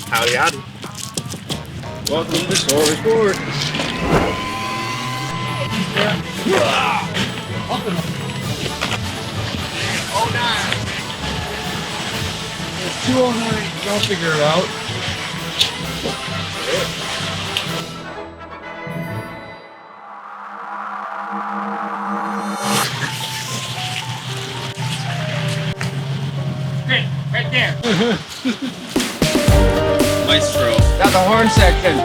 Howdy, howdy. Welcome to Storage Ford. Oh, nice. It's 209. I'll figure it out. Great, right there. Maestro. Got the horn section.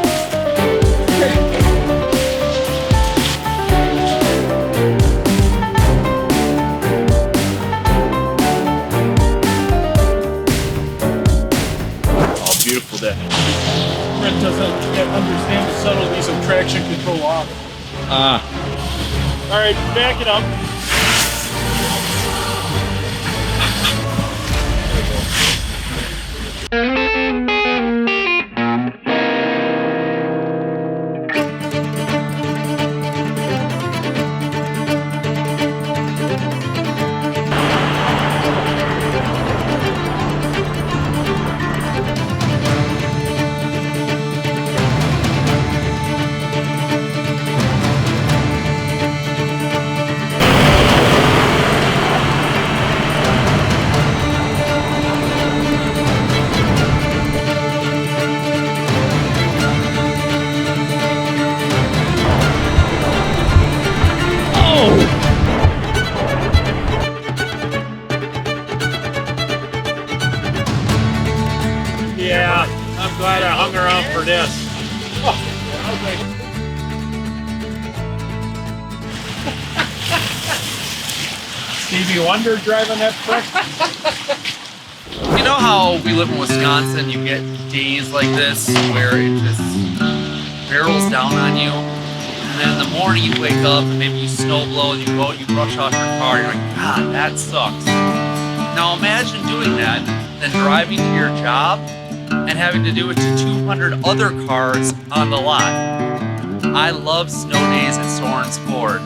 Oh, beautiful day. Brent doesn't yet understand the subtleties of traction control off. All right, back it up. Yeah, I'm glad I hung around for this. Stevie Wonder driving that truck? You know how we live in Wisconsin, you get days like this where it just barrels down on you, and then in the morning you wake up and maybe you snow blow and you go and you brush off your car and you're like, God, that sucks. Now imagine doing that, then driving to your job and having to do it to 200 other cars on the lot. I love snow days at Soren's Ford.